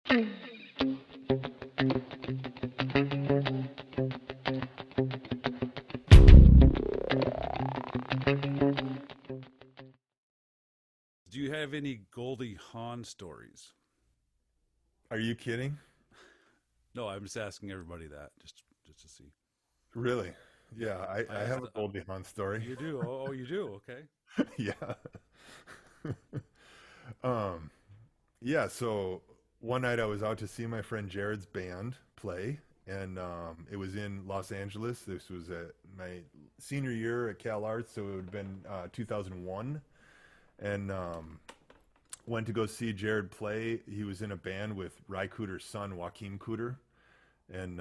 Do you have any Goldie Hawn stories? Are you kidding? No, I'm just asking everybody that just to see. Really? Yeah, I I have asked. a Goldie Hawn story. You do? Oh, you do? Okay. Yeah. Um, yeah, so one night I was out to see my friend Jared's band play, and it was in Los Angeles. This was at my senior year at Cal Arts, so it would have been 2001. And went to go see Jared play. He was in a band with Ry Cooder's son, Joaquin Cooder. And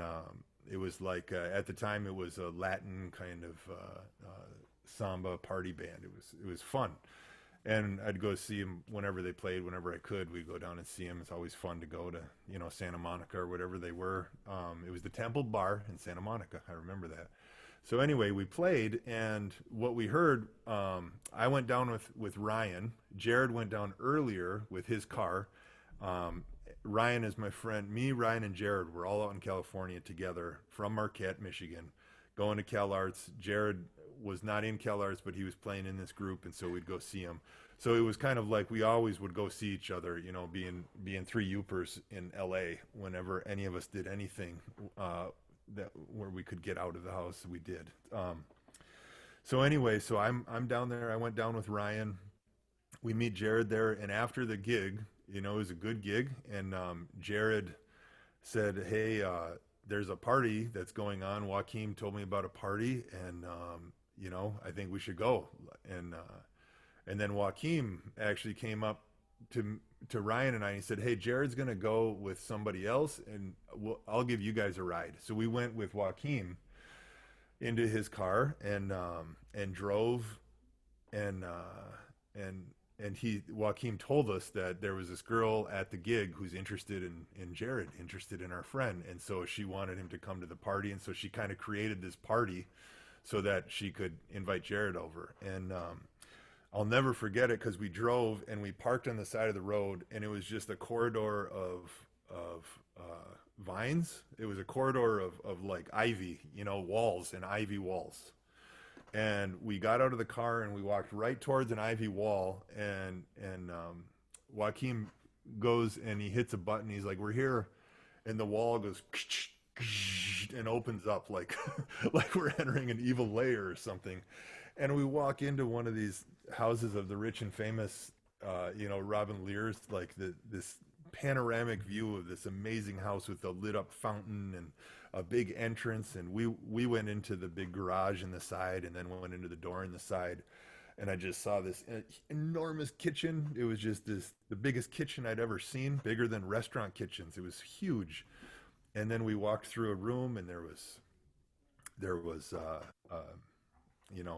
it was like, at the time, it was a Latin kind of samba party band. It was fun. And I'd go see him whenever they played, whenever I could. We'd go down and see him. It's always fun to go to, Santa Monica or whatever they were. It was the Temple Bar in Santa Monica. I remember that. So anyway, we played, and what we heard, I went down with Ryan. Jared went down earlier with his car. Um, Ryan is my friend. Me, Ryan, and Jared were all out in California together from Marquette, Michigan, going to Cal Arts. Jared was not in Cal Arts, but he was playing in this group, and so we'd go see him. So it was kind of like we always would go see each other, being three Upers in LA whenever any of us did anything that where we could get out of the house, we did. So anyway, so I'm down there. I went down with Ryan. We meet Jared there, and after the gig, it was a good gig, and Jared said, "Hey, there's a party that's going on. Joaquin told me about a party, and I think we should go." And then Joaquin actually came up to Ryan and I. And he said, "Hey, Jared's gonna go with somebody else, and I'll give you guys a ride." So we went with Joaquin into his car and drove, and he Joaquin told us that there was this girl at the gig who's interested in Jared, interested in our friend, and so she wanted him to come to the party, and so she kind of created this party so that she could invite Jared over. And I'll never forget it because we drove and we parked on the side of the road, and it was just a corridor of vines. It was a corridor of like ivy, walls and ivy walls. And we got out of the car and we walked right towards an ivy wall, and Joaquin goes and he hits a button. He's like, "We're here," and the wall goes and opens up like like we're entering an evil lair or something. And we walk into one of these houses of the rich and famous, Robin Lear's, like this panoramic view of this amazing house with a lit up fountain and a big entrance. And we went into the big garage in the side, and then went into the door in the side. And I just saw this enormous kitchen. It was just the biggest kitchen I'd ever seen, bigger than restaurant kitchens. It was huge. And then we walked through a room, and there was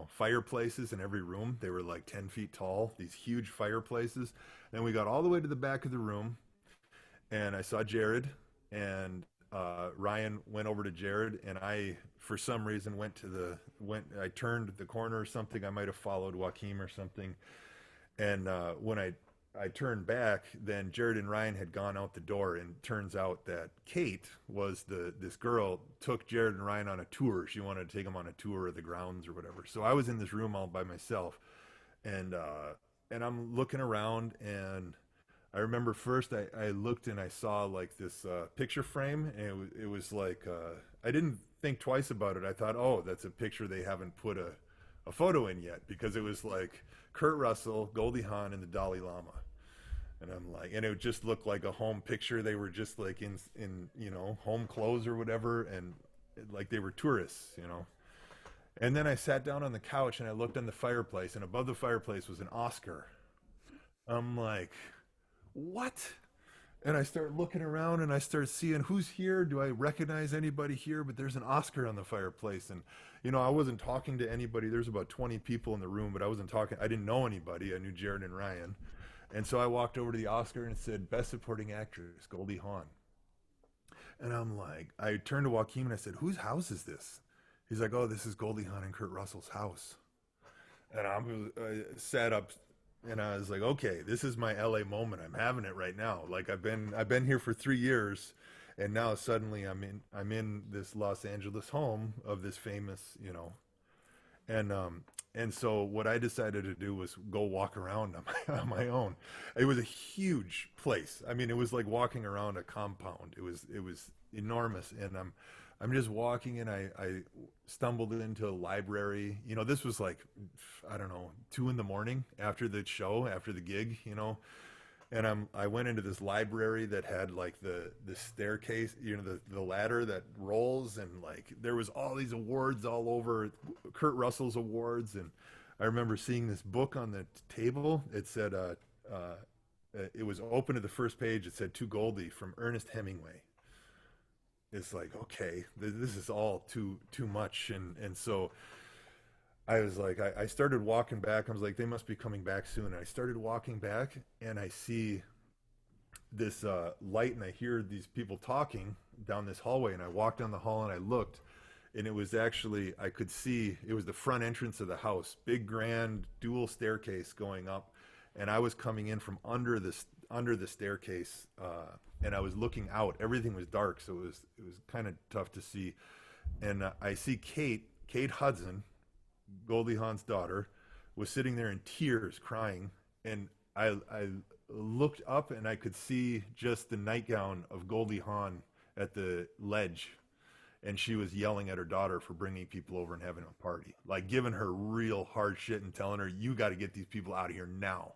fireplaces in every room. They were like 10 feet tall, these huge fireplaces. Then we got all the way to the back of the room, and I saw Jared, and Ryan went over to Jared, and I, for some reason, I turned the corner or something. I might have followed Joaquin or something. And when I turned back, then Jared and Ryan had gone out the door, and turns out that Kate was this girl took Jared and Ryan on a tour. She wanted to take them on a tour of the grounds or whatever. So I was in this room all by myself, and I'm looking around, and I remember first I looked and I saw like this picture frame, and it was like I didn't think twice about it. I thought, oh, that's a picture they haven't put a photo in yet, because it was like Kurt Russell, Goldie Hawn, and the Dalai Lama. And I'm like, and it just looked like a home picture. They were just like in home clothes or whatever, and like they were tourists. And then I sat down on the couch and I looked on the fireplace, and above the fireplace was an Oscar. I'm like, what? And I start looking around and I start seeing who's here. Do I recognize anybody here? But there's an Oscar on the fireplace. And, I wasn't talking to anybody. There's about 20 people in the room, but I wasn't talking. I didn't know anybody. I knew Jared and Ryan. And so I walked over to the Oscar and it said, Best Supporting Actress, Goldie Hawn. And I'm like, I turned to Joaquin and I said, whose house is this? He's like, oh, this is Goldie Hawn and Kurt Russell's house. And I sat up And I was like, okay, this is my LA moment. I'm having it right now. Like I've been here for 3 years, and now suddenly I'm in this Los Angeles home of this famous, and so what I decided to do was go walk around on my own. It was a huge place. I mean, it was like walking around a compound. It was enormous, and I'm just walking, and I stumbled into a library. This was like, I don't know, 2 in the morning after the show, after the gig, and I went into this library that had like the staircase, the ladder that rolls, and like there was all these awards all over, Kurt Russell's awards. And I remember seeing this book on the table. It said it was open to the first page. It said, "To Goldie, from Ernest Hemingway." It's like, okay, this is all too much. And so I was like, I started walking back. I was like, they must be coming back soon. And I started walking back, and I see this light, and I hear these people talking down this hallway. And I walked down the hall, and I looked, and it was actually, I could see it was the front entrance of the house, big grand dual staircase going up. And I was coming in from under the staircase, and I was looking out. Everything was dark, so it was kind of tough to see. And I see Kate Hudson, Goldie Hawn's daughter, was sitting there in tears, crying. And I looked up, and I could see just the nightgown of Goldie Hawn at the ledge, and she was yelling at her daughter for bringing people over and having a party, like giving her real hard shit and telling her, "You got to get these people out of here now."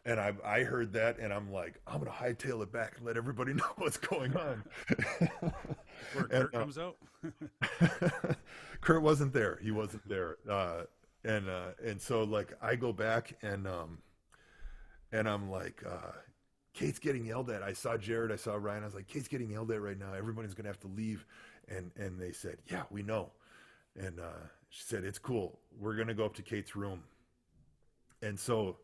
And I heard that, and I'm like, I'm gonna hightail it back and let everybody know what's going on. Where And Kurt comes out. Kurt wasn't there. He wasn't there. And so like I go back, and I'm like, Kate's getting yelled at. I saw Jared. I saw Ryan. I was like, Kate's getting yelled at right now. Everybody's gonna have to leave. And they said, yeah, we know. And she said, it's cool. We're gonna go up to Kate's room. And so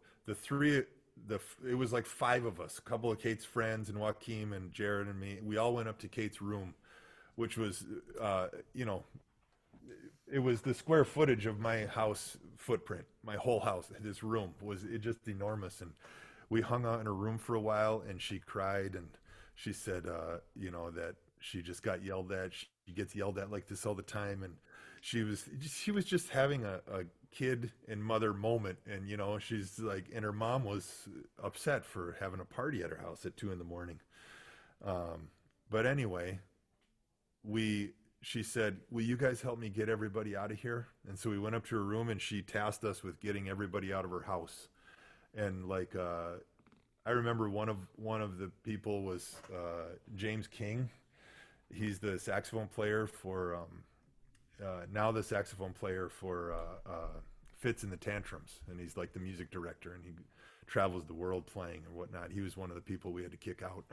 it was like five of us, a couple of Kate's friends, and Joaquin and Jared and me. We all went up to Kate's room, which was, it was the square footage of my house footprint. My whole house, this room was just enormous. And we hung out in her room for a while, and she cried, and she said, that she just got yelled at. She gets yelled at like this all the time. And she was just having a kid and mother moment. And, she's like, and her mom was upset for having a party at her house at 2 in the morning. But anyway, she said, will you guys help me get everybody out of here? And so we went up to her room, and she tasked us with getting everybody out of her house. And like, I remember one of the people was James King. He's the saxophone player for now the saxophone player for Fitz and the Tantrums, and he's like the music director, and he travels the world playing and whatnot. He was one of the people we had to kick out.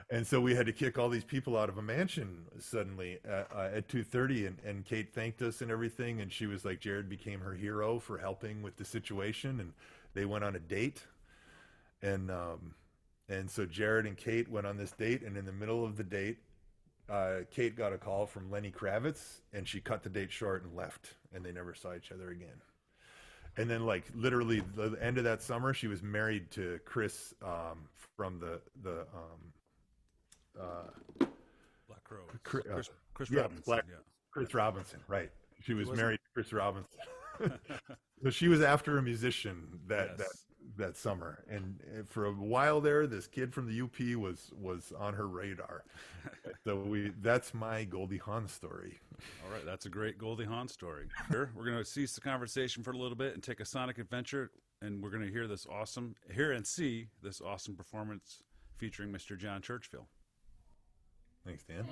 And so we had to kick all these people out of a mansion suddenly at 2:30, and Kate thanked us and everything, and she was like, Jared became her hero for helping with the situation, and they went on a date. And so Jared and Kate went on this date, and in the middle of the date, Kate got a call from Lenny Kravitz, and she cut the date short and left, and they never saw each other again. And then, like, literally the end of that summer, she was married to Chris from the Black Crow. Chris, Chris yeah, Robinson. Black, Yeah. Chris Robinson, right? She was wasn't- married to Chris Robinson. So she was after a musician that Yes. that summer, and for a while there, this kid from the UP was on her radar. So that's my Goldie Hawn story. All right, that's a great Goldie Hawn story. Here, we're going to cease the conversation for a little bit and take a sonic adventure, and we're going to hear and see this awesome performance featuring Mr. John Churchville. Thanks, Dan.